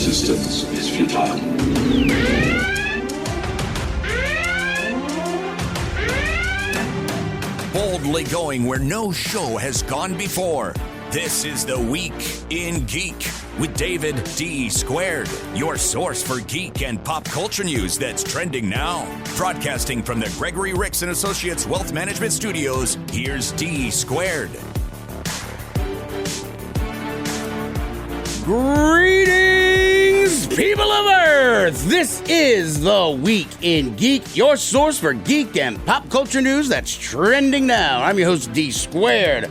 resistance is futile. Boldly going where no show has gone before. This is The Week in Geek with David D. Squared, your source for geek and pop culture news that's trending now. Broadcasting from the Gregory Ricks & Associates Wealth Management Studios, here's D. Squared. Greetings, people of Earth! This is The Week in Geek, your source for geek and pop culture news that's trending now. I'm your host, D. Squared.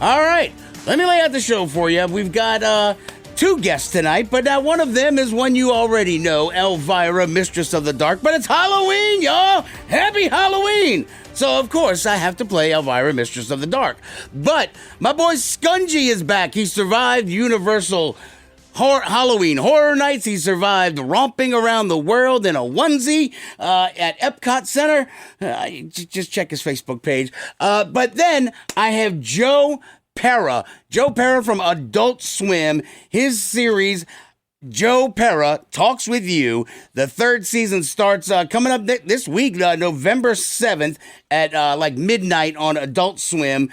All right, let me lay out the show for you. We've got two guests tonight, but one of them is one you already know, Elvira, Mistress of the Dark. But it's Halloween, y'all! Happy Halloween! So, of course, I have to play Elvira, Mistress of the Dark. But my boy Skungy is back. He survived Universal Halloween Horror Nights. He survived romping around the world in a onesie at Epcot Center. Just check his Facebook page. But then I have Joe Pera from Adult Swim, his series Pera Talks With You. The third season starts coming up this week, November 7th at like midnight on Adult Swim.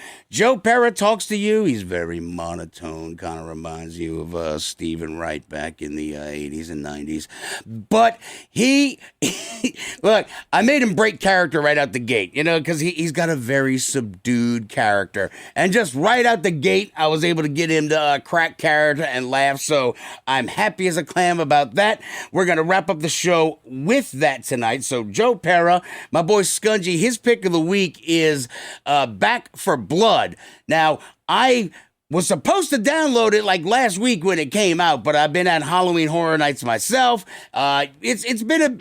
Pera talks to you. He's very monotone, kind of reminds you of Stephen Wright back in the 80s and 90s. But he look, I made him break character right out the gate, because he's got a very subdued character. And just right out the gate, I was able to get him to crack character and laugh. So I'm happy as a clam about that. We're going to wrap up the show with that tonight. So Pera, my boy Skungy, his pick of the week is Back for Blood. Now, I was supposed to download it like last week when it came out, but I've been at Halloween Horror Nights myself. It's been a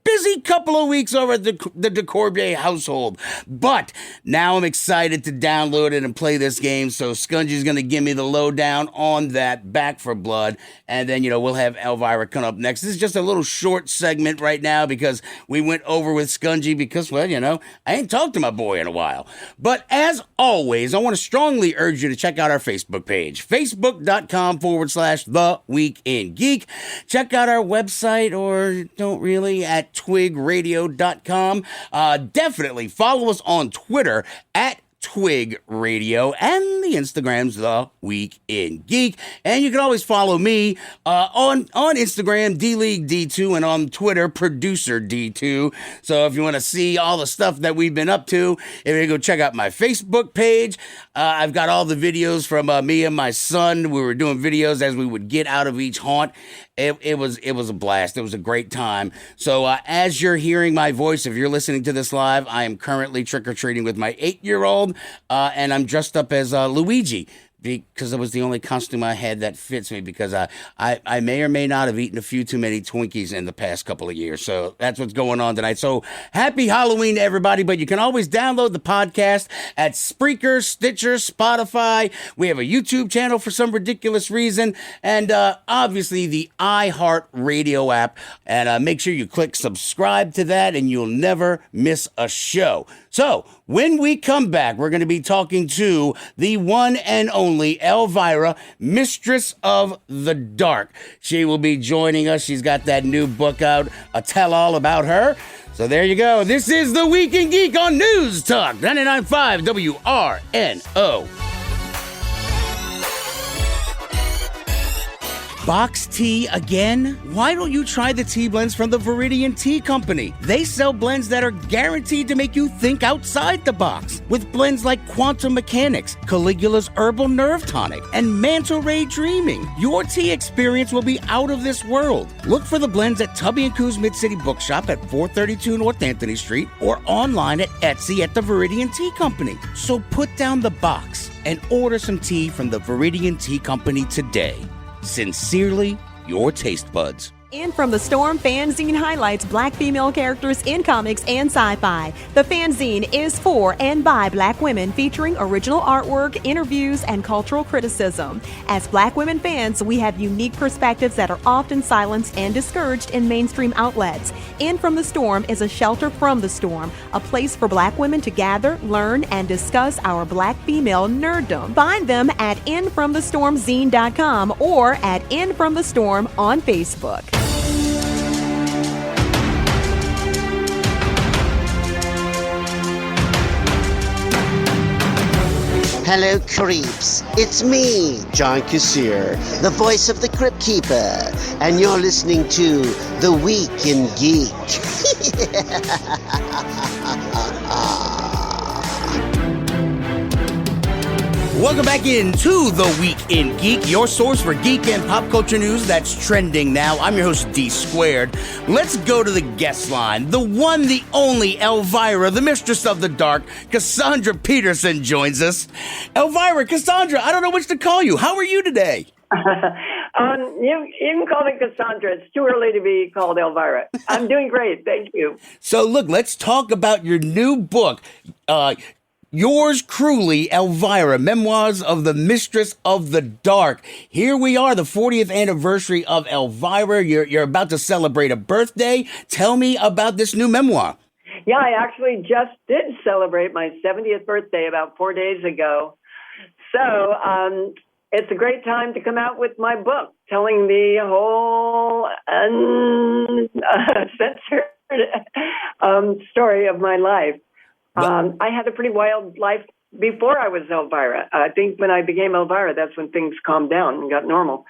busy couple of weeks over at the DeCorbier household, but now I'm excited to download it and play this game. So Skungy's going to give me the lowdown on that Back for Blood, and then we'll have Elvira come up next. This is just a little short segment right now because we went over with Skungy because, well, I ain't talked to my boy in a while. But as always, I want to strongly urge you to check out our Facebook page, facebook.com/The Week in Geek. Check out our website, or don't really, at twigradio.com. Definitely follow us on Twitter at Twig Radio, and the Instagram's The Week in Geek. And you can always follow me on Instagram, DLeagueD2, and on Twitter, Producer D2. So if you want to see all the stuff that we've been up to, if you go check out my Facebook page, I've got all the videos from me and my son. We were doing videos as we would get out of each haunt. It was a blast. It was a great time. So as you're hearing my voice, if you're listening to this live, I am currently trick-or-treating with my 8-year-old, and I'm dressed up as Luigi, because it was the only costume I had that fits me, because I may or may not have eaten a few too many Twinkies in the past couple of years. So that's what's going on tonight. So happy Halloween to everybody, but you can always download the podcast at Spreaker, Stitcher, Spotify. We have a YouTube channel for some ridiculous reason, and obviously the iHeart Radio app. And make sure you click subscribe to that, and you'll never miss a show. So when we come back, we're going to be talking to the one and only Elvira, Mistress of the Dark. She will be joining us. She's got that new book out, a tell-all about her. So there you go. This is The Week in Geek on News Talk 99.5 WRNO. Box tea again? Why don't you try the tea blends from the Viridian Tea Company? They sell blends that are guaranteed to make you think outside the box. With blends like Quantum Mechanics, Caligula's Herbal Nerve Tonic, and Manta Ray Dreaming, your tea experience will be out of this world. Look for the blends at Tubby & Coo's Mid-City Bookshop at 432 North Anthony Street, or online at Etsy at the Viridian Tea Company. So put down the box and order some tea from the Viridian Tea Company today. Sincerely, your taste buds. In From the Storm, fanzine highlights Black female characters in comics and sci-fi. The fanzine is for and by Black women, featuring original artwork, interviews, and cultural criticism. As Black women fans, we have unique perspectives that are often silenced and discouraged in mainstream outlets. In From the Storm is a shelter from the storm, a place for Black women to gather, learn, and discuss our Black female nerddom. Find them at infromthestormzine.com or at In From the Storm on Facebook. Hello, creeps. It's me, John Kassir, the voice of the Crypt Keeper, and you're listening to The Week in Geek. Welcome back into The Week in Geek, your source for geek and pop culture news that's trending now. I'm your host, D Squared. Let's go to the guest line. The one, the only Elvira, the mistress of the dark, Cassandra Peterson joins us. Elvira, Cassandra, I don't know which to call you. How are you today? You can call me Cassandra. It's too early to be called Elvira. I'm doing great. Thank you. So look, let's talk about your new book. Yours cruelly, Elvira, Memoirs of the Mistress of the Dark. Here we are, the 40th anniversary of Elvira. You're about to celebrate a birthday. Tell me about this new memoir. Yeah, I actually just did celebrate my 70th birthday about 4 days ago. So it's a great time to come out with my book, telling the whole uncensored story of my life. I had a pretty wild life before I was Elvira. I think when I became Elvira, that's when things calmed down and got normal.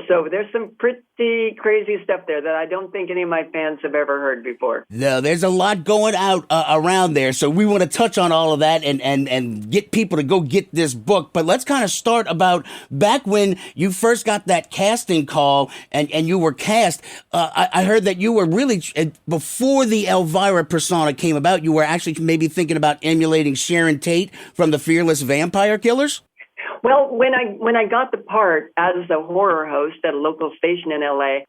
So there's some pretty crazy stuff there that I don't think any of my fans have ever heard before. No, there's a lot going out around there, so we want to touch on all of that and get people to go get this book. But let's kind of start about back when you first got that casting call and you were cast. I heard that you were really, before the Elvira persona came about, you were actually maybe thinking about emulating Sharon Tate from the Fearless Vampire Killers? Well, when I got the part as a horror host at a local station in LA,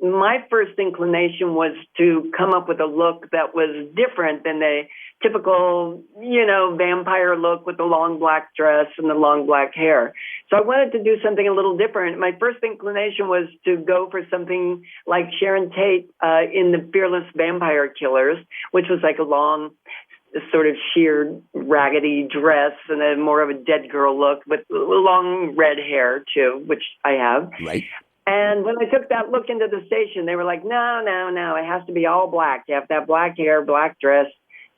my first inclination was to come up with a look that was different than the typical, vampire look with the long black dress and the long black hair. So I wanted to do something a little different. My first inclination was to go for something like Sharon Tate in the Fearless Vampire Killers, which was like a long, sort of sheer, raggedy dress and a more of a dead girl look with long red hair, too, which I have. Right. And when I took that look into the station, they were like, no, it has to be all black. You have to have black hair, black dress,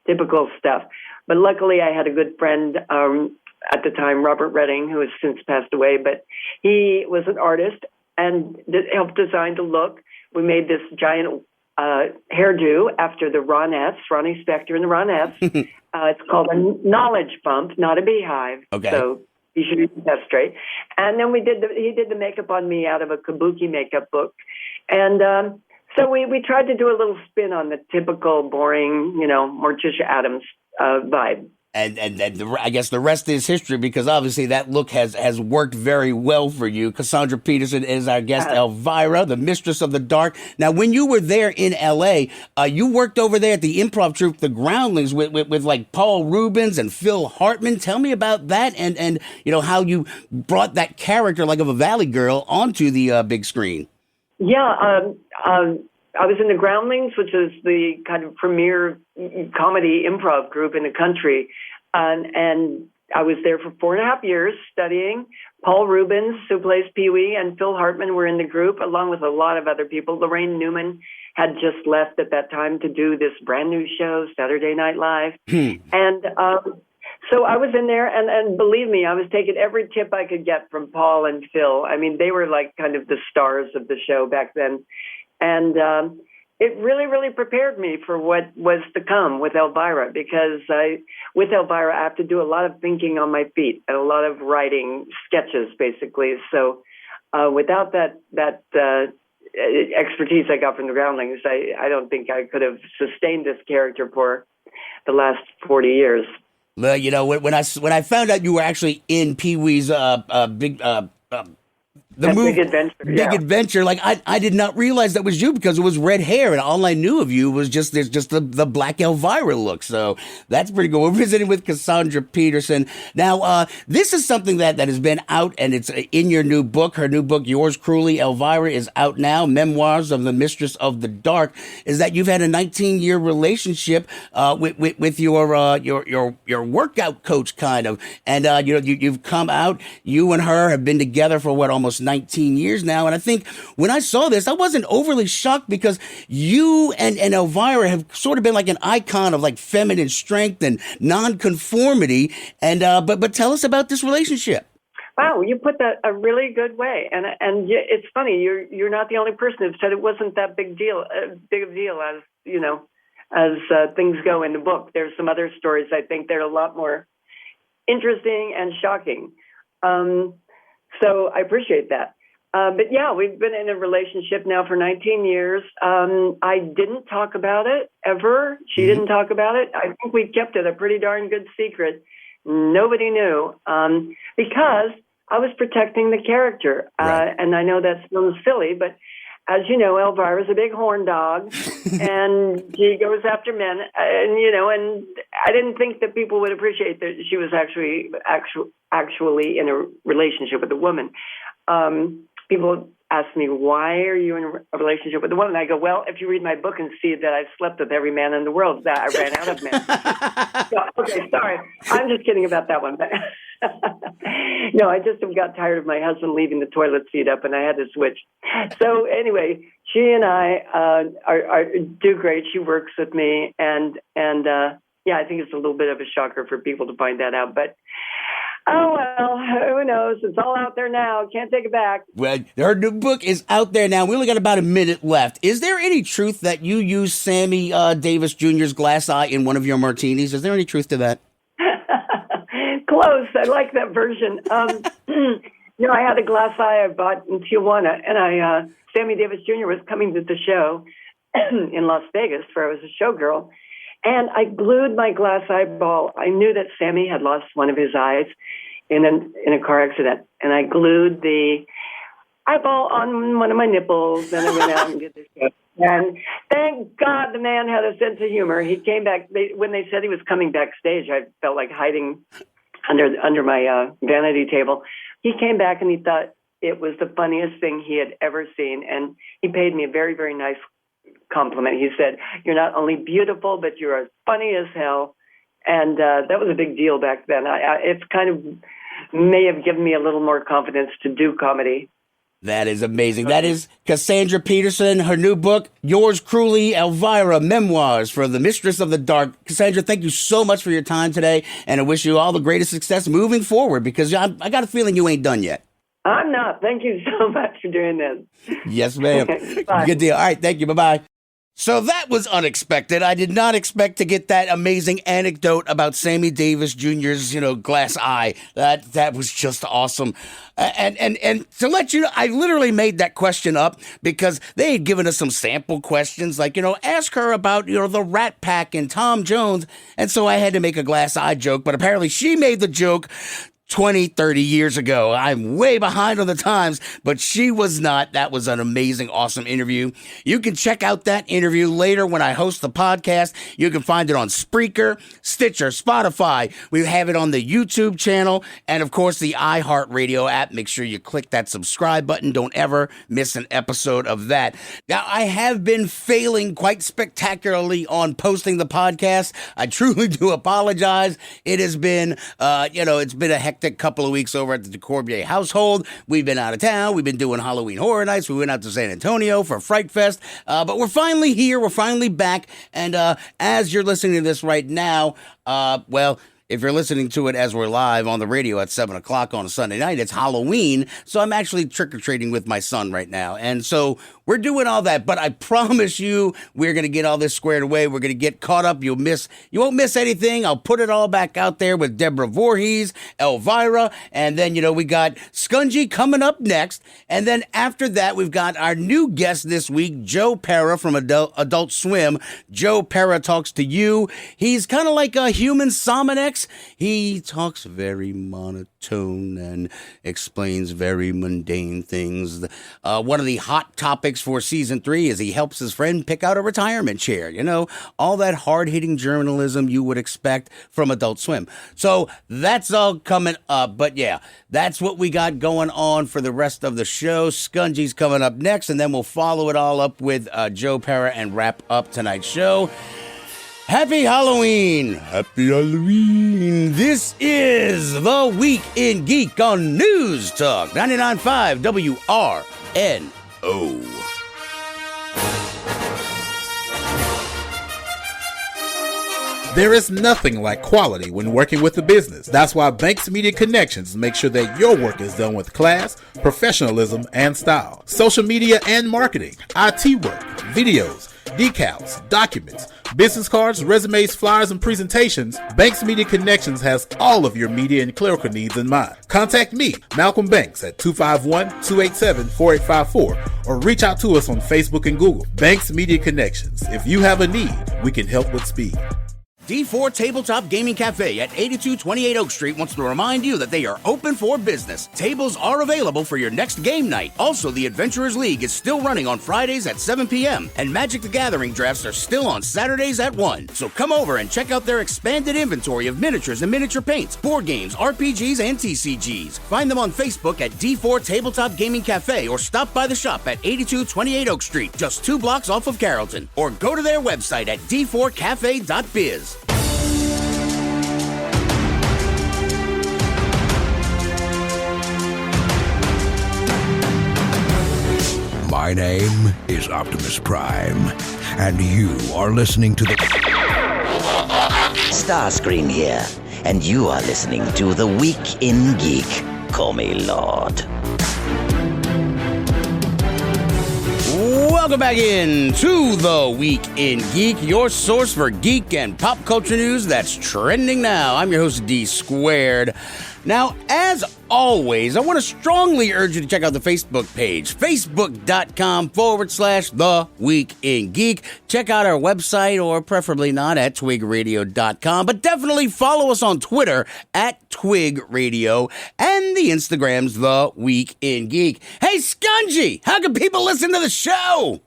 typical stuff. But luckily, I had a good friend at the time, Robert Redding, who has since passed away, but he was an artist and helped design the look. We made this giant hairdo after the Ronettes, Ronnie Spector and the Ronettes. It's called a knowledge bump, not a beehive. Okay. So you should get that straight. And then he did the makeup on me out of a kabuki makeup book. And so we tried to do a little spin on the typical boring, Morticia Addams vibe. And I guess the rest is history, because obviously that look has worked very well for you. Cassandra Peterson is our guest, Elvira, the Mistress of the Dark. Now, when you were there in L.A., you worked over there at the improv troupe, The Groundlings, with like Paul Rubens and Phil Hartman. Tell me about that and how you brought that character like of a Valley Girl onto the big screen. Yeah, I was in The Groundlings, which is the kind of premier comedy improv group in the country. And I was there for 4.5 years studying. Paul Rubens, who plays Pee-wee, and Phil Hartman were in the group, along with a lot of other people. Lorraine Newman had just left at that time to do this brand new show, Saturday Night Live. And so I was in there, and believe me, I was taking every tip I could get from Paul and Phil. I mean, they were like kind of the stars of the show back then. And it really, really prepared me for what was to come with Elvira, because with Elvira, I have to do a lot of thinking on my feet and a lot of writing sketches, basically. So without that expertise I got from The Groundlings, I don't think I could have sustained this character for the last 40 years. Well, when I found out you were actually in Pee-wee's big the movie Big Adventure. Big Adventure. Like I did not realize that was you because it was red hair, and all I knew of you was just the black Elvira look. So that's pretty cool. We're visiting with Cassandra Peterson. Now, this is something that has been out, and it's in your new book. Her new book, Yours Cruelly, Elvira, is out now. Memoirs of the Mistress of the Dark. Is that you've had a 19-year relationship with your workout coach, kind of, and you've come out. You and her have been together for almost 19 years now. And I think when I saw this, I wasn't overly shocked because you and Elvira have sort of been like an icon of like feminine strength and nonconformity. And but tell us about this relationship. Wow, you put that a really good way, and it's funny. You're not the only person who said it wasn't that big of a deal as things go in the book. There's some other stories I think they're a lot more interesting and shocking. So I appreciate that. But yeah, we've been in a relationship now for 19 years. I didn't talk about it ever. She didn't talk about it. I think we kept it a pretty darn good secret. Nobody knew because I was protecting the character. Right. And I know that sounds silly, but as you know, Elvira's a big horn dog, and she goes after men. And I didn't think that people would appreciate that she was actually in a relationship with a woman. People ask me, why are you in a relationship with a woman? I go, well, if you read my book and see that I've slept with every man in the world, that I ran out of men. Okay, sorry. I'm just kidding about that one. No, I just got tired of my husband leaving the toilet seat up, and I had to switch. So anyway, she and I do great. She works with me, and I think it's a little bit of a shocker for people to find that out, but oh, well, who knows? It's all out there now. Can't take it back. Well, her new book is out there now. We only got about a minute left. Is there any truth that you use Sammy Davis Jr.'s glass eye in one of your martinis? Is there any truth to that? Close. I like that version. I had a glass eye I bought in Tijuana, and Sammy Davis Jr. was coming to the show in Las Vegas where I was a showgirl. And I glued my glass eyeball. I knew that Sammy had lost one of his eyes in a car accident. And I glued the eyeball on one of my nipples. And I went out and did the show. And thank God the man had a sense of humor. He came back. When they said he was coming backstage, I felt like hiding under my vanity table. He came back and he thought it was the funniest thing he had ever seen. And he paid me a very, very nice compliment. He said, "You're not only beautiful, but you're as funny as hell." And that was a big deal back then. It's kind of may have given me a little more confidence to do comedy. That is amazing. That is Cassandra Peterson, her new book, Yours Cruelly, Elvira, Memoirs for the Mistress of the Dark. Cassandra, thank you so much for your time today, and I wish you all the greatest success moving forward, because I got a feeling you ain't done yet. I'm not. Thank you so much for doing this. Yes, ma'am. Good deal. All right, thank you. Bye-bye. So that was unexpected. I did not expect to get that amazing anecdote about Sammy Davis Jr.'s, glass eye. That was just awesome. And to let you know, I literally made that question up because they had given us some sample questions, like, ask her about, the Rat Pack and Tom Jones. And so I had to make a glass eye joke, but apparently she made the joke 20, 30 years ago. I'm way behind on the times, but she was not. That was an amazing, awesome interview. You can check out that interview later when I host the podcast. You can find it on Spreaker, Stitcher, Spotify. We have it on the YouTube channel and, of course, the iHeartRadio app. Make sure you click that subscribe button. Don't ever miss an episode of that. Now, I have been failing quite spectacularly on posting the podcast. I truly do apologize. It has been, it's been a hectic couple of weeks over at the DeCorbier household. We've been out of town. We've been doing Halloween Horror Nights. We went out to San Antonio for Fright Fest. But we're finally here. We're finally back. And as you're listening to this right now, if you're listening to it as we're live on the radio at 7 o'clock on a Sunday night, it's Halloween. So I'm actually trick-or-treating with my son right now. And so we're doing all that. But I promise you, we're going to get all this squared away. We're going to get caught up. You won't miss anything. I'll put it all back out there with Deborah Voorhees, Elvira. And then, we got Skungy coming up next. And then after that, we've got our new guest this week, Joe Pera from Adult Swim. Joe Pera Talks to You. He's kind of like a human Sominex, Banks. He talks very monotone and explains very mundane things. One of the hot topics for season 3 is he helps his friend pick out a retirement chair. You know, all that hard-hitting journalism you would expect from Adult Swim. So that's all coming up. But yeah, that's what we got going on for the rest of the show. Skungy's coming up next, and then we'll follow it all up with Joe Pera and wrap up tonight's show. Happy Halloween! Happy Halloween! This is The Week in Geek on News Talk 99.5 WRNO. There is nothing like quality when working with a business. That's why Banks Media Connections make sure that your work is done with class, professionalism, and style. Social media and marketing, IT work, videos, decals, documents, business cards, resumes, flyers, and presentations. Banks Media Connections has all of your media and clerical needs in mind. Contact me, Malcolm Banks, at 251-287-4854, or reach out to us on Facebook and Google. Banks Media Connections. If you have a need, we can help with speed. D4 Tabletop Gaming Cafe at 8228 Oak Street wants to remind you that they are open for business. Tables are available for your next game night. Also, the Adventurers League is still running on Fridays at 7 p.m. and Magic the Gathering drafts are still on Saturdays at 1. So come over and check out their expanded inventory of miniatures and miniature paints, board games, RPGs, and TCGs. Find them on Facebook at D4 Tabletop Gaming Cafe or stop by the shop at 8228 Oak Street, just 2 blocks off of Carrollton. Or go to their website at d4cafe.biz. My name is Optimus Prime, and you are listening to the Starscream here, and you are listening to The Week in Geek. Call me Lord. Welcome back in to The Week in Geek, your source for geek and pop culture news that's trending now. I'm your host, D Squared. Now, as always, I want to strongly urge you to check out the Facebook page, facebook.com/The Week in Geek. Check out our website, or preferably not, at twigradio.com, but definitely follow us on Twitter at Twig Radio, and the Instagram's The Week in Geek. Hey, Skungy, how can people listen to the show?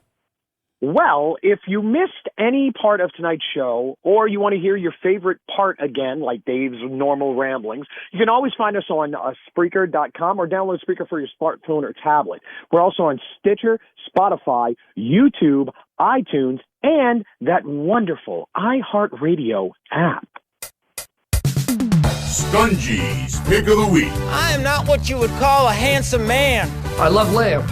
Well, if you missed any part of tonight's show, or you want to hear your favorite part again, like Dave's normal ramblings, you can always find us on Spreaker.com or download Spreaker for your smartphone or tablet. We're also on Stitcher, Spotify, YouTube, iTunes, and that wonderful iHeartRadio app. Skungy's Pick of the Week. I am not what you would call a handsome man. I love lamp.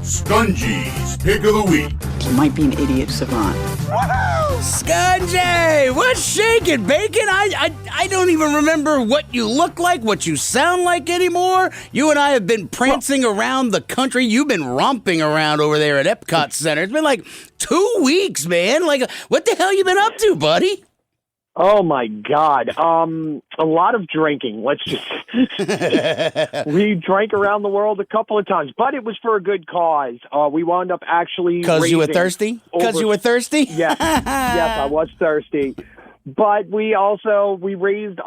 Skungy's Pick of the Week. You might be an idiot savant. Woohoo! Skungy! What's shaking, Bacon? I don't even remember what you look like, what you sound like anymore. You and I have been prancing around the country. You've been romping around over there at Epcot Center. It's been like 2 weeks, man. Like, what the hell you been up to, buddy? Oh, my God. A lot of drinking. Let's just... We drank around the world a couple of times, but it was for a good cause. We wound up actually... Because you were thirsty? Because you were thirsty? Yes. Yes, I was thirsty. But we raised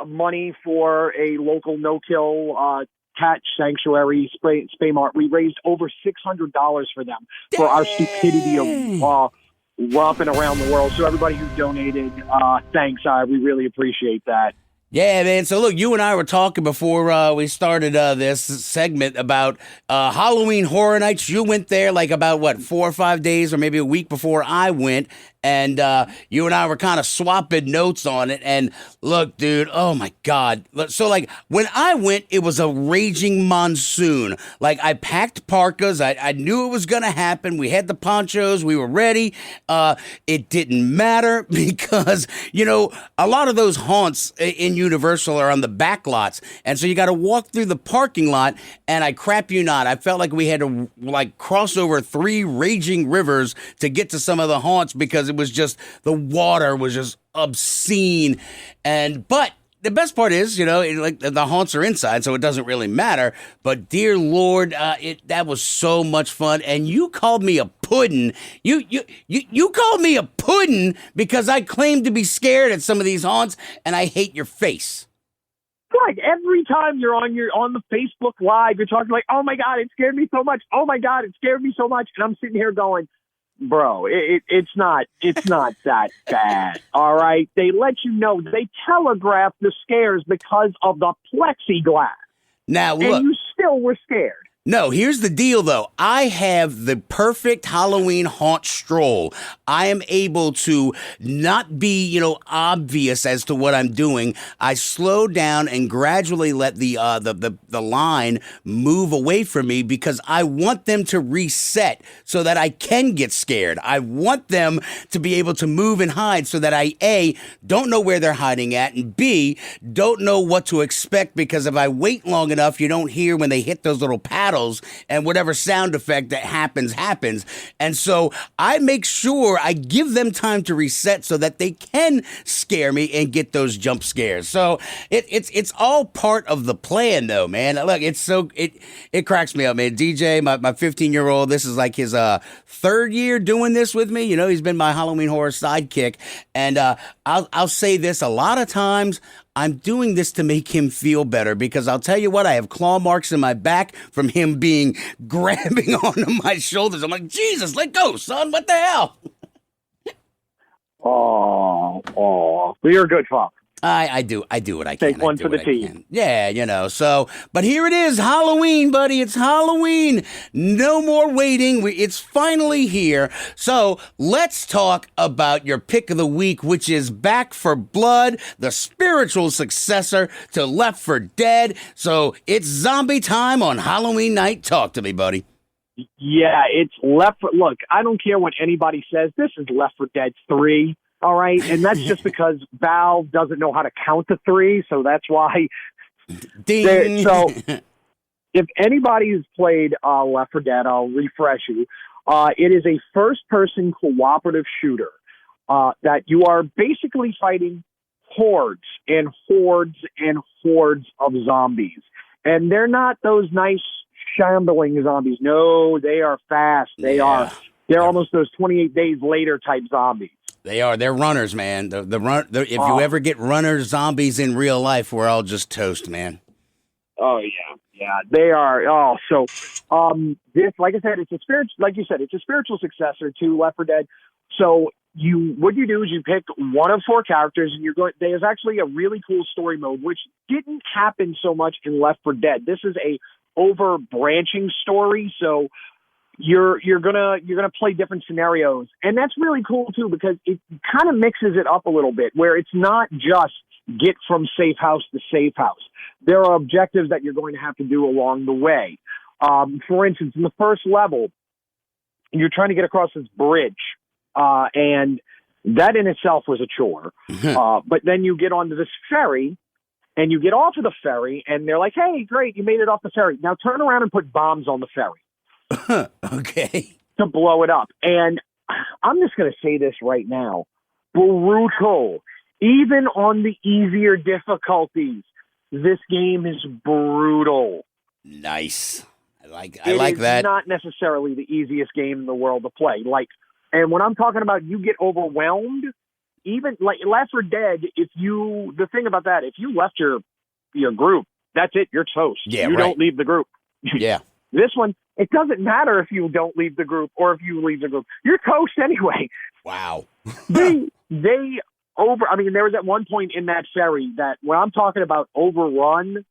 money for a local no-kill cat sanctuary, Spaymart. We raised over $600 for them for our stupidity of... romping around the world. So everybody who donated, thanks. We really appreciate that. Yeah, man. So look, you and I were talking before we started this segment about Halloween Horror Nights. You went there like about, 4 or 5 days or maybe a week before I went. And you and I were kind of swapping notes on it. And look, dude, oh my God. So like when I went, it was a raging monsoon. Like I packed parkas. I knew it was going to happen. We had the ponchos. We were ready. It didn't matter because, a lot of those haunts in Universal are on the back lots. And so you got to walk through the parking lot. And I crap you not, I felt like we had to cross over 3 raging rivers to get to some of the haunts because it was just, the water was just obscene. But the best part is, like the haunts are inside, so it doesn't really matter. But dear Lord, that was so much fun. And you called me a puddin'. You called me a puddin' because I claimed to be scared at some of these haunts, and I hate your face. Like every time you're on the Facebook Live, you're talking like, "Oh my God, it scared me so much! Oh my God, it scared me so much!" And I'm sitting here going, "Bro, it's not that bad, all right?" They let you know, they telegraph the scares because of the plexiglass. Now look, and you still were scared. No, here's the deal, though. I have the perfect Halloween haunt stroll. I am able to not be, obvious as to what I'm doing. I slow down and gradually let the line move away from me because I want them to reset so that I can get scared. I want them to be able to move and hide so that I, A, don't know where they're hiding at, and B, don't know what to expect, because if I wait long enough, you don't hear when they hit those little paddles and whatever sound effect that happens. And so I make sure I give them time to reset so that they can scare me and get those jump scares. So it's all part of the plan, though, man. Look, it cracks me up, man. DJ, my 15-year-old, this is like his third year doing this with me. He's been my Halloween horror sidekick. And I'll say this, a lot of times I'm doing this to make him feel better, because I'll tell you what, I have claw marks in my back from him being grabbing onto my shoulders. I'm like, Jesus, let go, son. What the hell? Oh, you're a good father. I do what I can. Take one for the team. Yeah, so, but here it is, Halloween, buddy. It's Halloween. No more waiting. It's finally here. So let's talk about your pick of the week, which is Back for Blood, the spiritual successor to Left 4 Dead. So it's zombie time on Halloween night. Talk to me, buddy. Yeah, it's Look, I don't care what anybody says. This is Left 4 Dead 3. All right, and that's just because Valve doesn't know how to count to 3, so that's why. Ding. So, if anybody's played Left 4 Dead, I'll refresh you. It is a first-person cooperative shooter that you are basically fighting hordes and hordes and hordes of zombies, and they're not those nice shambling zombies. No, they are fast. They're almost those 28 days later type zombies. They are. They're runners, man. If you ever get runner zombies in real life, we're all just toast, man. Oh yeah, they are. Oh, so this, like I said, it's a spiritual successor to Left 4 Dead. So what you do is you pick one of 4 characters, and there's actually a really cool story mode, which didn't happen so much in Left 4 Dead. This is a over branching story, so you're gonna play different scenarios, and that's really cool too, because it kind of mixes it up a little bit, where it's not just get from safe house to safe house. There are objectives that you're going to have to do along the way. For instance, in the first level, you're trying to get across this bridge, and that in itself was a chore. But then you get onto this ferry, and you get off of the ferry, and they're like, "Hey, great, you made it off the ferry. Now turn around and put bombs on the ferry." Okay. To blow it up. And I'm just going to say this right now. Brutal. Even on the easier difficulties, this game is brutal. Nice. I like that. It's not necessarily the easiest game in the world to play. And when I'm talking about you get overwhelmed, even like Left 4 Dead, the thing about that, if you left your group, that's it. You're toast. Yeah, you right. don't leave the group. Yeah. This one, it doesn't matter if you don't leave the group or if you leave the group. You're toast anyway. Wow. there was at one point in that ferry that when I'm talking about overrun,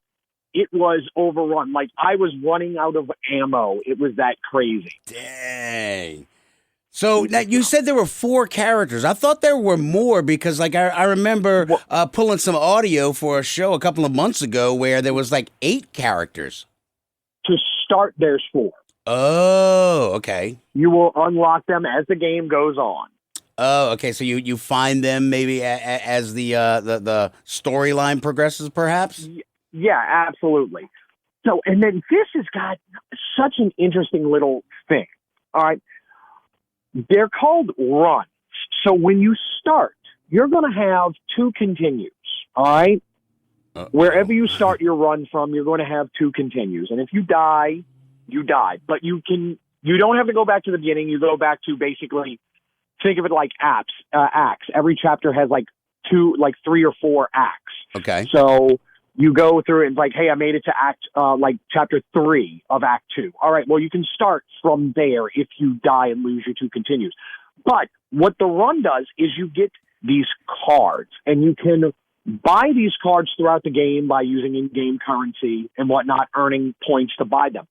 it was overrun. Like I was running out of ammo. It was that crazy. Dang. So now you said there were 4 characters. I thought there were more, because like I remember pulling some audio for a show a couple of months ago where there was like 8 characters. To start, there's 4. Oh, okay. You will unlock them as the game goes on. Oh, okay. So you find them maybe as the storyline progresses, perhaps? Yeah, absolutely. So, and then this has got such an interesting little thing. All right. They're called runs. So when you start, you're going to have 2 continues. All right. Wherever you start your run from, you're going to have 2 continues. And if you die, you die. But you don't have to go back to the beginning. You go back to basically, think of it like acts. Every chapter has like 3 or 4 acts. Okay. So you go through it and like, hey, I made it to act, chapter 3 of act 2. All right. Well, you can start from there if you die and lose your 2 continues. But what the run does is you get these cards, and you can buy these cards throughout the game by using in-game currency and whatnot, earning points to buy them.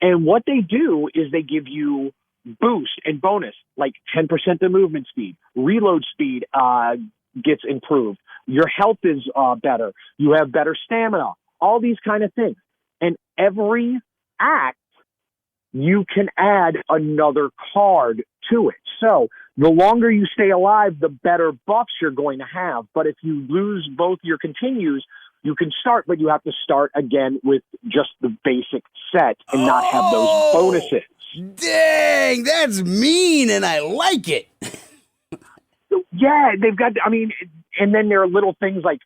And what they do is they give you boost and bonus, like 10% the movement speed, reload speed gets improved, your health is better, you have better stamina, all these kind of things. And every act, you can add another card to it. So the longer you stay alive, the better buffs you're going to have. But if you lose both your continues, you can start, but you have to start again with just the basic set and not have those bonuses. Dang, that's mean, and I like it. Yeah, they've got, and then there are little things like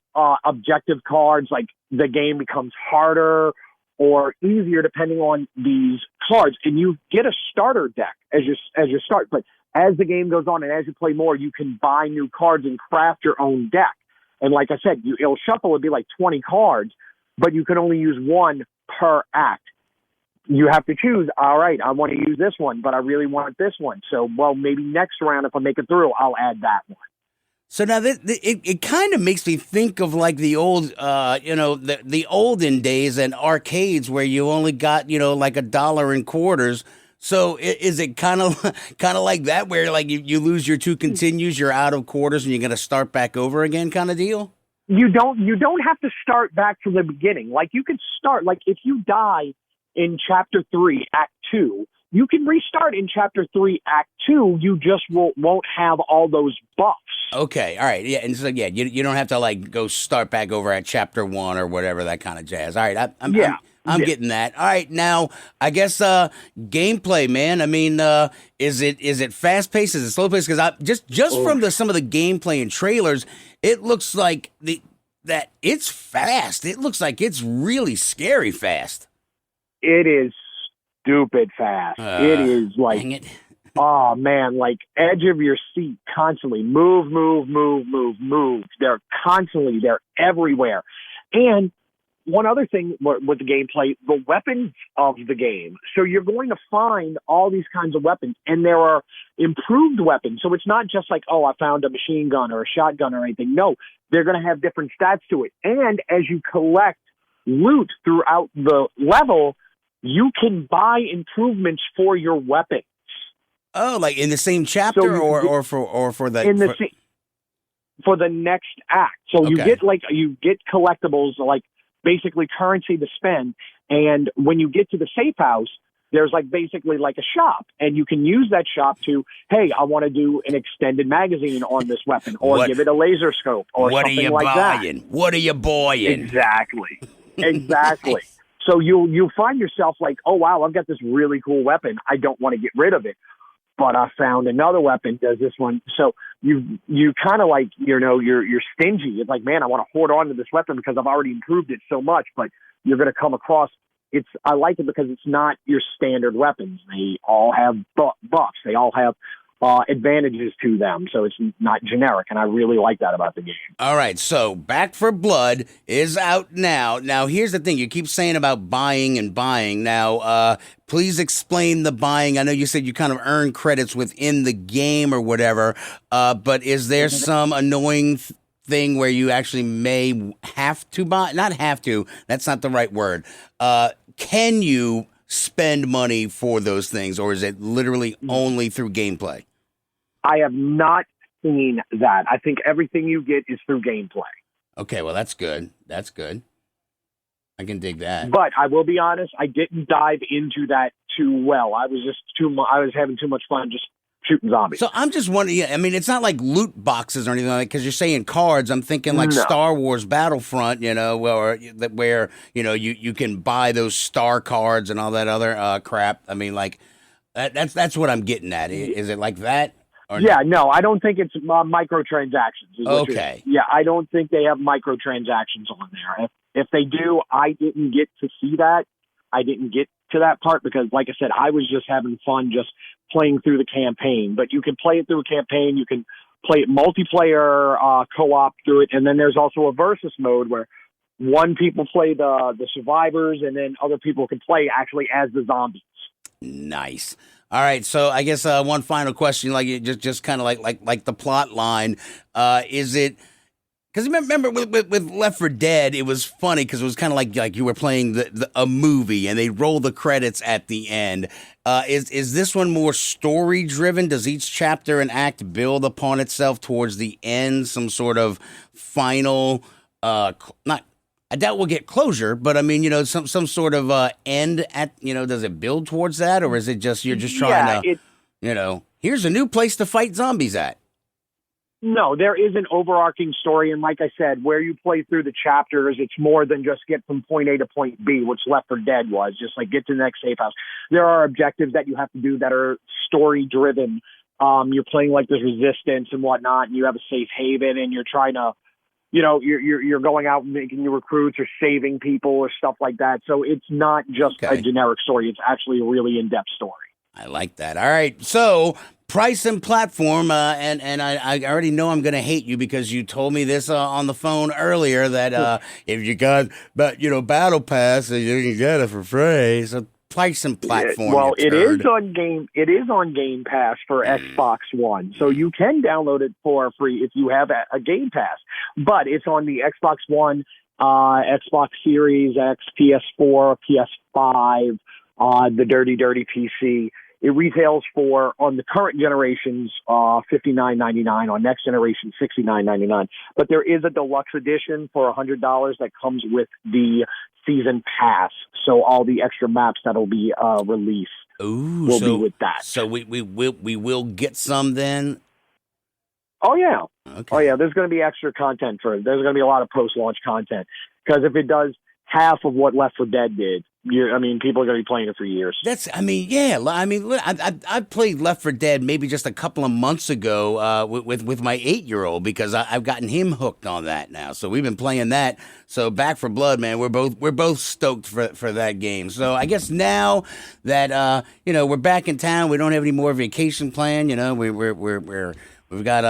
objective cards, like the game becomes harder or easier depending on these cards. And you get a starter deck as you start. But as the game goes on and as you play more, you can buy new cards and craft your own deck. And like I said, it'll shuffle, it'd be like 20 cards, but you can only use 1 per act. You have to choose, all right, I want to use this one, but I really want this one. So, well, maybe next round, if I make it through, I'll add that one. So now it kind of makes me think of like the old, the olden days and arcades where you only got, like $1 in quarters. So is it kind of like that where like you lose your 2 continues, you're out of quarters and you're going to start back over again kind of deal? You don't have to start back from the beginning. Like you could start, like if you die in chapter 3, act 2, you can restart in chapter 3, act 2. You just won't have all those buffs. Okay, all right, yeah, and so you don't have to like go start back over at chapter 1 or whatever, that kind of jazz. All right, I'm getting that. All right, now I guess gameplay, man. I mean, is it fast paced? Is it slow paced? Because just from some of the gameplay and trailers, it looks like that it's fast. It looks like it's really scary fast. It is stupid fast. It is like, dang it. Oh man, like edge of your seat constantly. Move. They're everywhere. And one other thing with the gameplay, the weapons of the game. So you're going to find all these kinds of weapons, and there are improved weapons. So it's not just like, oh, I found a machine gun or a shotgun or anything. No, they're going to have different stats to it. And as you collect loot throughout the level, you can buy improvements for your weapons. Oh, like in the same chapter, So or for the for the next act. So Okay. you get collectibles, like basically currency to spend. And when you get to the safe house, there's like basically like a shop, and you can use that shop to, hey, I want to do an extended magazine on this weapon, or give it a laser scope, or what are something you like buying? that. What are you buying? Exactly. So you'll find yourself like, oh wow, I've got this really cool weapon. I don't want to get rid of it, but I found another weapon does this one. So you kind of like, you're stingy. It's like, man, I want to hoard on to this weapon because I've already improved it so much. But you're going to come across, I like it because it's not your standard weapons. They all have buffs. They all have advantages to them. So it's not generic. And I really like that about the game. All right, so Back for Blood is out now. Now, here's the thing. You keep saying about buying and buying. Now, please explain the buying. I know you said you kind of earn credits within the game or whatever, but is there some annoying thing where you actually may have to buy? Not have to. That's not the right word. Can you spend money for those things, or is it literally only through gameplay? I have not seen that. I think everything you get is through gameplay. Okay, well, that's good. That's good. I can dig that. But I will be honest, I didn't dive into that too well. I was having too much fun just shooting zombies. So I'm just wondering, I mean, it's not like loot boxes or anything like that, because you're saying cards. I'm thinking like Star Wars Battlefront, where you can buy those star cards and all that other crap. I mean, like that's what I'm getting at. Is it like that? Yeah, no, I don't think it's microtransactions. Okay. Yeah, I don't think they have microtransactions on there. If they do, I didn't get to see that. I didn't get to that part because, like I said, I was just having fun just playing through the campaign. But you can play it through a campaign. You can play it multiplayer co-op through it. And then there's also a versus mode where one people play the survivors and then other people can play actually as the zombies. Nice. All right, so I guess one final question, like just kind of like the plot line, is it? Because remember with Left 4 Dead, it was funny because it was kind of like you were playing a movie and they roll the credits at the end. Is this one more story driven? Does each chapter and act build upon itself towards the end? Some sort of final, not. I doubt we'll get closure, but I mean, some sort of end at, does it build towards that, or is it just you're just trying to, here's a new place to fight zombies at? No, there is an overarching story, and like I said, where you play through the chapters, it's more than just get from point A to point B, which Left 4 Dead was, just like get to the next safe house. There are objectives that you have to do that are story-driven. You're playing like there's resistance and whatnot, and you have a safe haven, and you're trying to you're going out and making new recruits or saving people or stuff like that. So it's not just a generic story. It's actually a really in-depth story. I like that. All right. So price and platform, and I already know I'm going to hate you because you told me this on the phone earlier that if you got, Battle Pass, you can get it for free. So price and platform. Well, it is on Game Pass for Xbox One, so you can download it for free if you have a Game Pass. But it's on the Xbox One, Xbox Series X, PS4, PS5, the dirty PC. It retails for, on the current generations, $59.99. On next generation, $69.99. But there is a deluxe edition for $100 that comes with the season pass. So all the extra maps that'll be released will be with that. So we will get some then. Oh yeah. Okay. Oh yeah. There's going to be extra content for it. There's going to be a lot of post-launch content because if it does half of what Left 4 Dead did, people are going to be playing it for years. I played Left 4 Dead maybe just a couple of months ago with my 8-year-old because I've gotten him hooked on that now. So we've been playing that. So Back 4 Blood, man, we're both stoked for that game. So I guess now that we're back in town, we don't have any more vacation plan. We've got,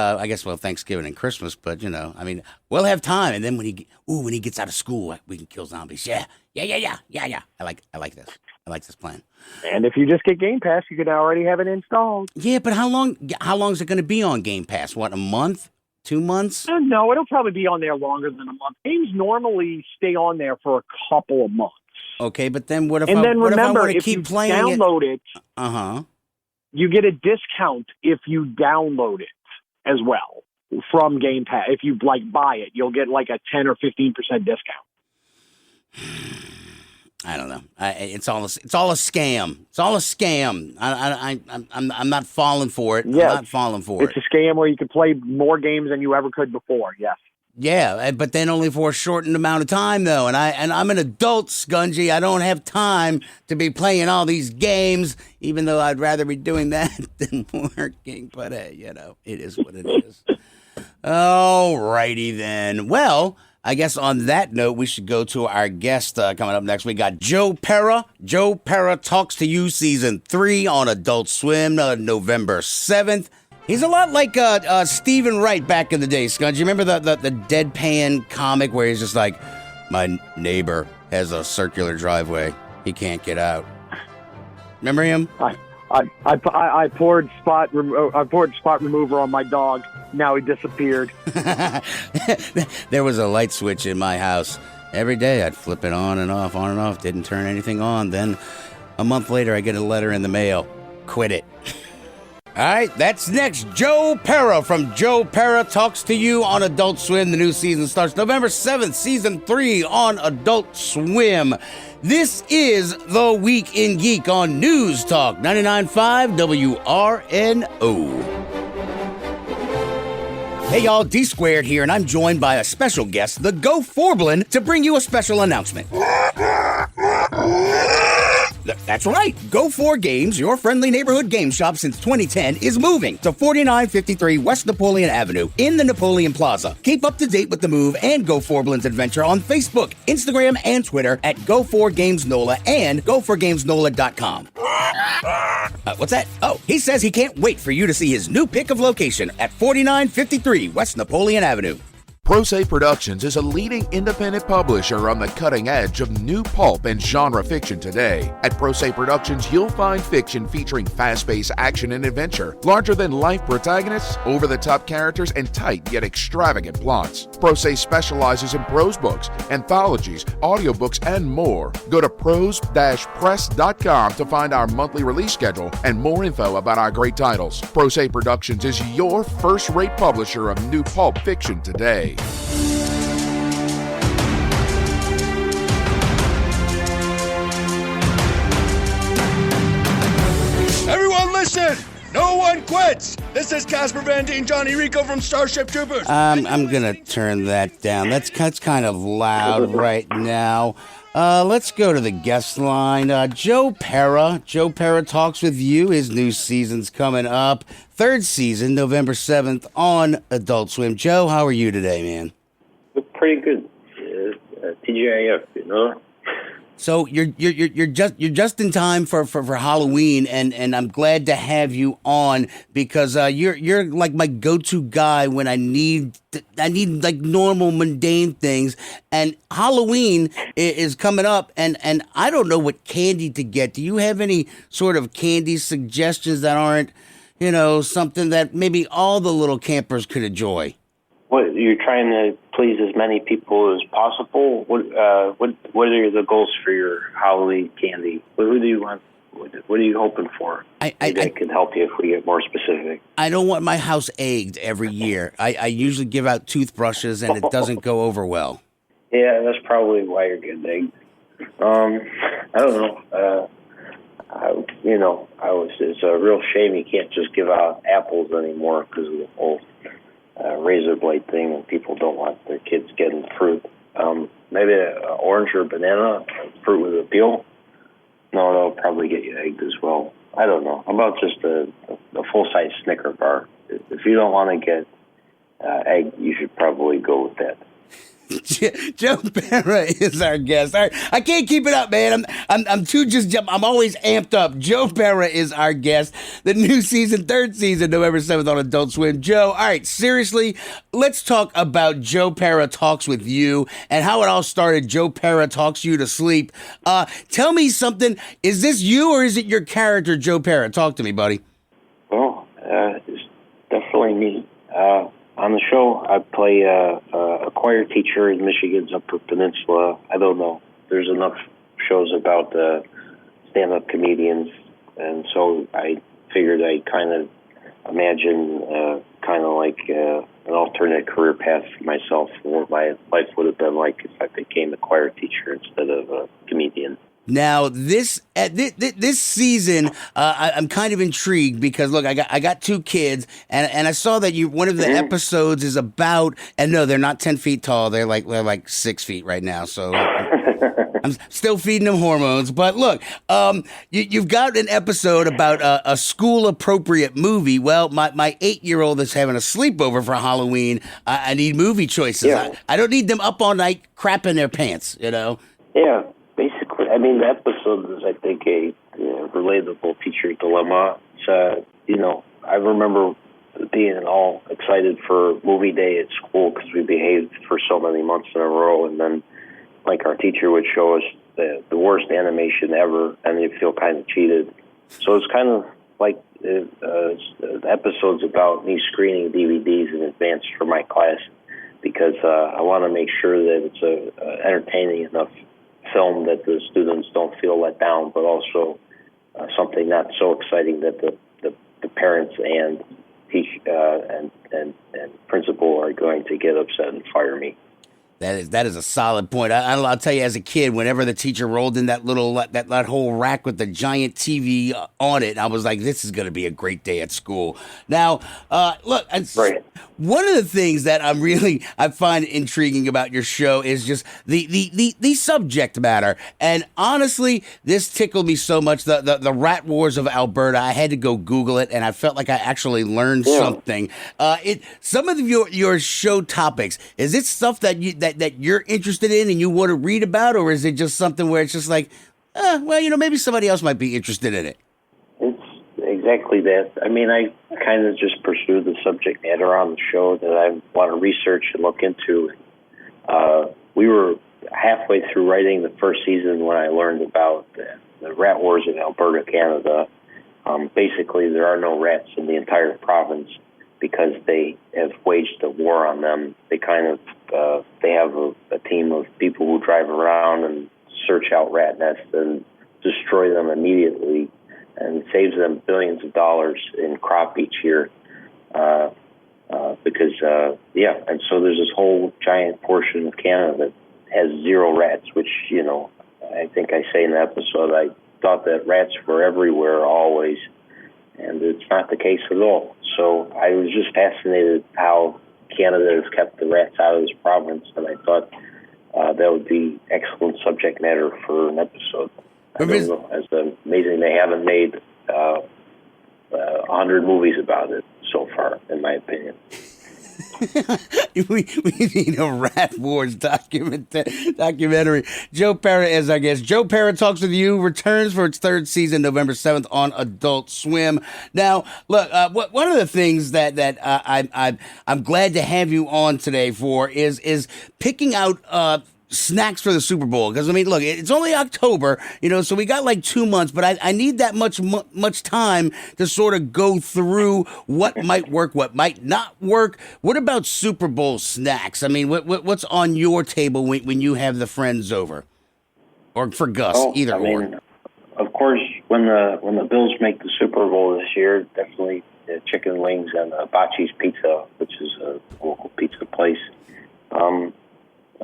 Thanksgiving and Christmas, but, we'll have time. And then when he gets out of school, we can kill zombies. Yeah. I like this. I like this plan. And if you just get Game Pass, you can already have it installed. Yeah, but how long is it going to be on Game Pass? What, a month? 2 months? No, it'll probably be on there longer than a month. Games normally stay on there for a couple of months. Okay, but then what if I want to keep playing download it? You get a discount if you download it as well from Game Pass. If you buy it, you'll get like a 10 or 15% discount. I don't know. It's all a scam. It's all a scam. I'm not falling for it. Yes. I'm not falling for it. It's a scam where you can play more games than you ever could before. Yes. Yeah, but then only for a shortened amount of time though. And I'm an adult, Skungy. I don't have time to be playing all these games, even though I'd rather be doing that than working. But hey, it is what it is. All righty then. Well, I guess on that note, we should go to our guest coming up next. We got Joe Pera. Joe Pera Talks to You Season 3 on Adult Swim, November 7th. He's a lot like Stephen Wright back in the day, Skungy. You remember the deadpan comic where he's just like, my neighbor has a circular driveway. He can't get out. Remember him? I poured spot remover on my dog. Now he disappeared. There was a light switch in my house. Every day I'd flip it on and off. Didn't turn anything on. Then a month later I get a letter in the mail. Quit it. All right, that's next. Joe Pera from Joe Pera Talks to You on Adult Swim. The new season starts November 7th, Season 3 on Adult Swim. This is The Week in Geek on News Talk 99.5 WRNO. Hey y'all, D Squared here, and I'm joined by a special guest, the Go Forblin, to bring you a special announcement. That's right. Go4 Games, your friendly neighborhood game shop since 2010, is moving to 4953 West Napoleon Avenue in the Napoleon Plaza. Keep up to date with the move and Go4 Blends Adventure on Facebook, Instagram, and Twitter at Go4 Games NOLA and go4gamesnola.com. What's that? Oh, he says he can't wait for you to see his new pick of location at 4953 West Napoleon Avenue. Pro Se Productions is a leading independent publisher on the cutting edge of new pulp and genre fiction today. At Pro Se Productions, you'll find fiction featuring fast-paced action and adventure, larger-than-life protagonists, over-the-top characters, and tight yet extravagant plots. Pro Se specializes in prose books, anthologies, audiobooks, and more. Go to prose-press.com to find our monthly release schedule and more info about our great titles. Pro Se Productions is your first-rate publisher of new pulp fiction today. Everyone listen! No one quits! This is Casper Van Dien, Johnny Rico from Starship Troopers. I'm gonna turn that down. That's kind of loud right now. Let's go to the guest line. Joe Pera. Joe Pera Talks With You. His new season's coming up. 3rd season, November 7th on Adult Swim. Joe, how are you today, man? Pretty good. TGIF, you know. So you're just in time for Halloween, and I'm glad to have you on because you're like my go-to guy when I need like normal mundane things, and Halloween is coming up, and I don't know what candy to get. Do you have any sort of candy suggestions that aren't, something that maybe all the little campers could enjoy? What, you're trying to please as many people as possible? What are the goals for your Halloween candy? Who do you want? What are you hoping for? I can help you if we get more specific. I don't want my house egged every year. I usually give out toothbrushes, and it doesn't go over well. Yeah, that's probably why you're getting egged. I don't know. It's a real shame you can't just give out apples anymore because of the whole razor blade thing, and people don't want their kids getting fruit. Maybe an orange or banana, fruit with a peel. No, they'll probably get you egged as well. I don't know. How about just a full-size Snicker bar? If you don't want to get egged, you should probably go with that. Joe Pera is our guest. All right, I can't keep it up, man. I'm I'm always amped up. Joe Pera is our guest. The new season, 3rd season, November 7th on Adult Swim. Joe, all right, seriously, let's talk about Joe Pera Talks With You and how it all started. Joe Pera Talks You to Sleep. Tell me something. Is this you or is it your character, Joe Pera? Talk to me, buddy. Well, it's definitely me. On the show, I play a choir teacher in Michigan's Upper Peninsula. I don't know. There's enough shows about stand-up comedians, and so I figured I'd kind of imagine an alternate career path for myself, what my life would have been like if I became a choir teacher instead of a comedian. Now, this season, I'm kind of intrigued because, look, I got 2 kids, and I saw that one of the episodes is about, and no, they're not 10 feet tall. They're like 6 feet right now, so I'm still feeding them hormones. But look, you've got an episode about a school-appropriate movie. Well, my 8-year-old is having a sleepover for Halloween. I need movie choices. Yeah. I don't need them up all night crapping their pants, Yeah. Basically, the episode is, I think, a relatable teacher dilemma. It's, I remember being all excited for movie day at school because we behaved for so many months in a row, and then, our teacher would show us the worst animation ever, and you'd feel kind of cheated. So it's kind of like episodes about me screening DVDs in advance for my class because I want to make sure that it's entertaining enough film that the students don't feel let down, but also something not so exciting that the parents and teach and principal are going to get upset and fire me. That is a solid point. I'll tell you, as a kid, whenever the teacher rolled in that whole rack with the giant TV on it, I was like, "This is going to be a great day at school." Now, look, one of the things that I find intriguing about your show is just the subject matter. And honestly, this tickled me so much. The rat wars of Alberta. I had to go Google it, and I felt like I actually learned something. Some of your show topics, is it stuff that you're interested in and you want to read about, or is it just something where it's just like, maybe somebody else might be interested in it? It's exactly that. I mean, I kind of just pursue the subject matter on the show that I want to research and look into. We were halfway through writing the first season when I learned about the rat wars in Alberta, Canada. Basically, there are no rats in the entire province because they have waged a war on them. They they have a team of people who drive around and search out rat nests and destroy them immediately, and it saves them billions of dollars in crop each year. And so there's this whole giant portion of Canada that has zero rats, which, I think I say in the episode, I thought that rats were everywhere always, and it's not the case at all. So I was just fascinated how Canada has kept the rats out of this province, and I thought that would be excellent subject matter for an episode. I don't know, it's amazing they haven't made 100 movies about it so far, in my opinion. we need a Rat Wars documentary. Joe Pera is our guest. Joe Pera Talks With You returns for its third season, November 7th on Adult Swim. Now, look, one of the things that I'm glad to have you on today for is picking out snacks for the Super Bowl, because look, it's only October, so we got like 2 months, but I need that much time to sort of go through what might work, what might not work. What about Super Bowl snacks? What's on your table when you have the friends over, or for Gus, either or? Of course, when the Bills make the Super Bowl this year, definitely chicken wings and Bocce's Pizza, which is a local pizza place. I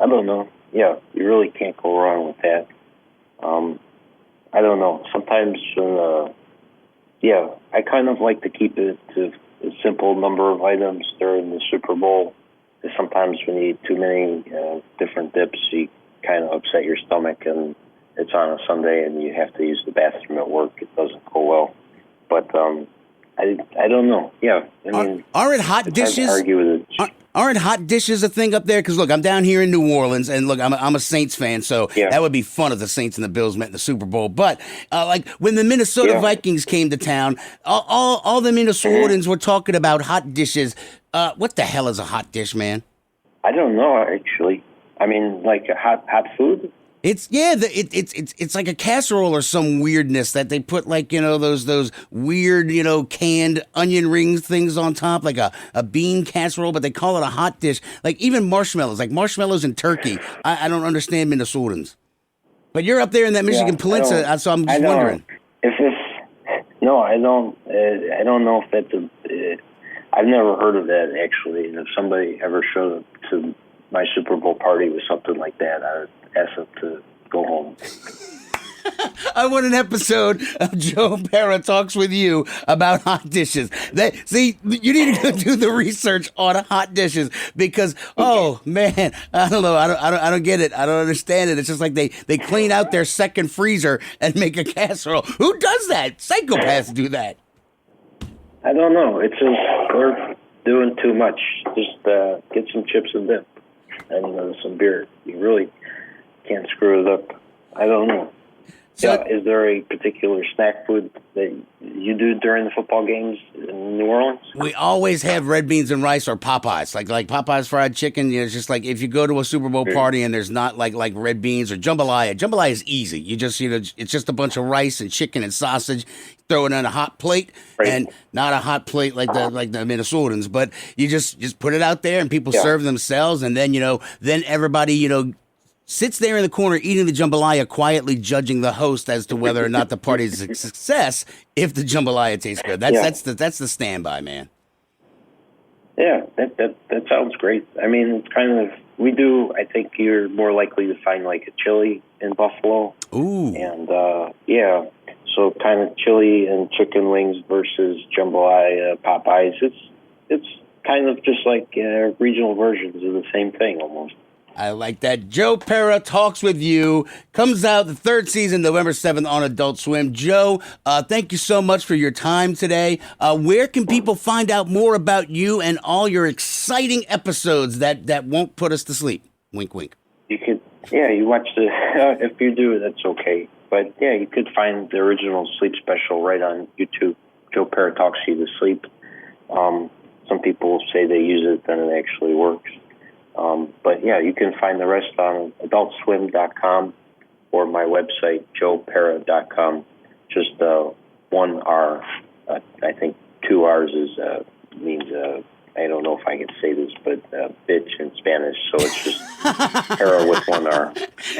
don't know. Yeah, you really can't go wrong with that. I don't know. Sometimes, I kind of like to keep it to a simple number of items during the Super Bowl. Because sometimes when you eat too many different dips, you kind of upset your stomach, and it's on a Sunday and you have to use the bathroom at work. It doesn't go well. But I don't know. Yeah, aren't hot dishes? Argue with it. Aren't hot dishes a thing up there? Because, look, I'm down here in New Orleans, and, look, I'm a Saints fan, so that would be fun if the Saints and the Bills met in the Super Bowl. But, when the Minnesota Vikings came to town, all the Minnesotans were talking about hot dishes. What the hell is a hot dish, man? I don't know, actually. Like a hot food? It's it's like a casserole or some weirdness that they put those weird canned onion ring things on top, like a bean casserole, but they call it a hot dish. Like even marshmallows and turkey. I don't understand Minnesotans, but you're up there in that Michigan Peninsula, so I'm just wondering. I don't know if that's I've never heard of that actually. And if somebody ever showed up to my Super Bowl party with something like that, I would ask them to go home. I want an episode of Joe Pera Talks With You about hot dishes. You need to go do the research on hot dishes because, oh man, I don't know, I don't get it, I don't understand it. It's just like they clean out their second freezer and make a casserole. Who does that? Psychopaths do that. I don't know. It's just they're doing too much. Just get some chips and dip and some beer. You really can't screw it up. I don't know. So, is there a particular snack food that you do during the football games in New Orleans? We always have red beans and rice or Popeyes, like Popeyes fried chicken. It's just like if you go to a Super Bowl party and there's not like red beans or jambalaya. Jambalaya is easy. You just it's just a bunch of rice and chicken and sausage. Throw it on a hot plate, and not a hot plate like the Minnesotans, but you just put it out there and people serve themselves, and then then everybody sits there in the corner eating the jambalaya, quietly judging the host as to whether or not the party is a success if the jambalaya tastes good. That's the standby, man. Yeah, that sounds great. It's kind of we do. I think you're more likely to find like a chili in Buffalo. Ooh. And yeah, so kind of chili and chicken wings versus jambalaya Popeyes. It's kind of just like regional versions of the same thing almost. I like that. Joe Pera Talks With You comes out the third season, November 7th on Adult Swim. Joe, thank you so much for your time today. Where can people find out more about you and all your exciting episodes that won't put us to sleep? Wink, wink. You could, you watch the, if you do, that's okay. But yeah, you could find the original sleep special right on YouTube. Joe Pera Talks You to Sleep. Some people say they use it, then it actually works. But yeah, you can find the rest on adultswim.com or my website, joepera.com. Just one R. I think two R's means, I don't know if I can say this, but bitch in Spanish. So it's just Pera with one R.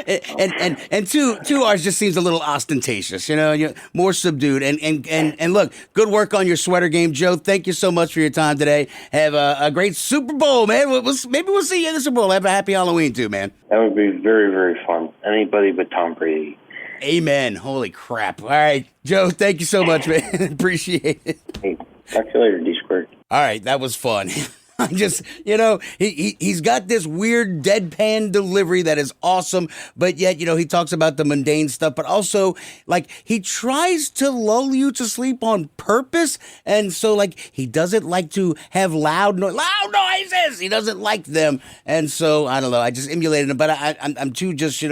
And two R's just seems a little ostentatious, you're more subdued. And look, good work on your sweater game, Joe. Thank you so much for your time today. Have a great Super Bowl, man. Maybe we'll see you in the Super Bowl. Have a happy Halloween too, man. That would be very, very fun. Anybody but Tom Brady. Amen. Holy crap. All right, Joe, thank you so much, man. Appreciate it. Hey, talk to you later, D-Squared. All right, that was fun. I just, he's got this weird deadpan delivery that is awesome, but yet, he talks about the mundane stuff, but also, like, he tries to lull you to sleep on purpose, and so, like, he doesn't like to have loud noises. He doesn't like them, and so, I don't know, I just emulated him, but I'm too just,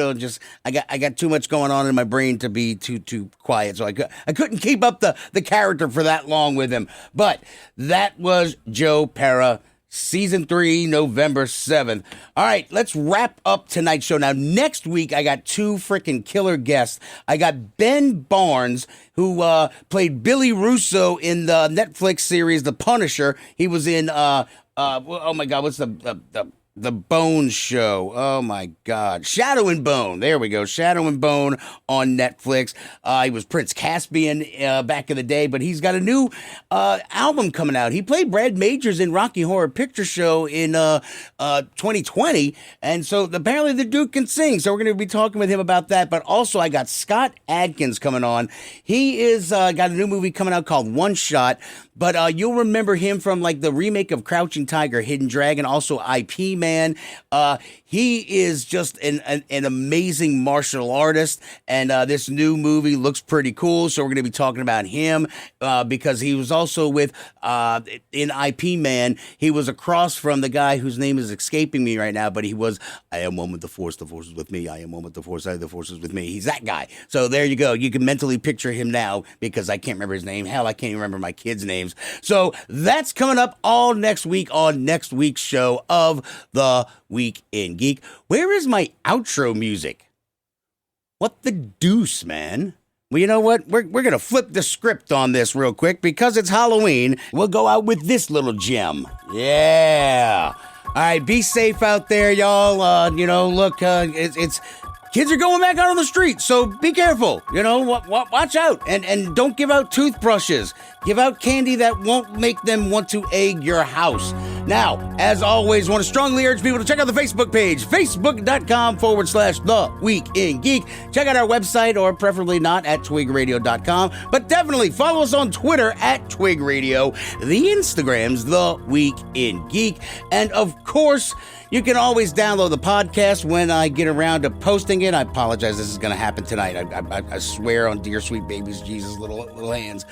I got too much going on in my brain to be too quiet, so I couldn't keep up the character for that long with him, but that was Joe Pera, Season 3, November 7th. All right, let's wrap up tonight's show. Now, next week, I got two freaking killer guests. I got Ben Barnes, who played Billy Russo in the Netflix series The Punisher. He was in, oh my God, what's the Bone Show. Oh, my God. Shadow and Bone. There we go. Shadow and Bone on Netflix. He was Prince Caspian back in the day, but he's got a new album coming out. He played Brad Majors in Rocky Horror Picture Show in 2020, and so apparently the dude can sing, so we're going to be talking with him about that. But also, I got Scott Adkins coming on. He is got a new movie coming out called One Shot, but you'll remember him from like the remake of Crouching Tiger, Hidden Dragon, also IP Man. He is just an amazing martial artist, and this new movie looks pretty cool, so we're going to be talking about him because he was also with, in IP Man, he was across from the guy whose name is escaping me right now, but he was, I am one with the Force is with me, I am one with the Force is with me. He's that guy. So there you go. You can mentally picture him now because I can't remember his name. Hell, I can't even remember my kids' names. So that's coming up all next week on next week's show of The Week in Geek. Where is my outro music? What the deuce, man? Well, you know what? We're going to flip the script on this real quick because it's Halloween. We'll go out with this little gem. Yeah. All right, be safe out there, y'all. Look, it's kids are going back out on the street, so be careful. Watch out and don't give out toothbrushes. Give out candy that won't make them want to egg your house. Now, as always, want to strongly urge people to check out the Facebook page, facebook.com/The Week in Geek. Check out our website, or preferably not, at twigradio.com. But definitely follow us on Twitter at twigradio. The Instagram's The Week in Geek. And of course, you can always download the podcast when I get around to posting it. I apologize, this is going to happen tonight. I swear on dear sweet baby's Jesus' little hands.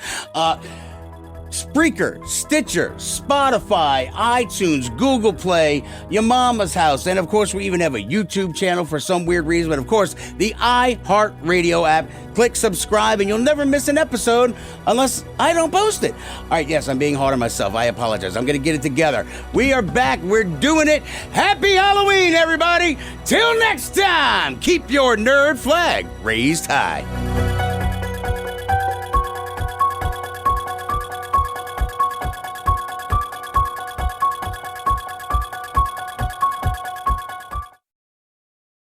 Spreaker, Stitcher, Spotify, iTunes, Google Play, your mama's house, and of course we even have a YouTube channel for some weird reason, but of course the iHeartRadio app. Click subscribe and you'll never miss an episode unless I don't post it. All right, yes, I'm being hard on myself. I apologize. I'm going to get it together. We are back. We're doing it. Happy Halloween, everybody. Till next time, keep your nerd flag raised high.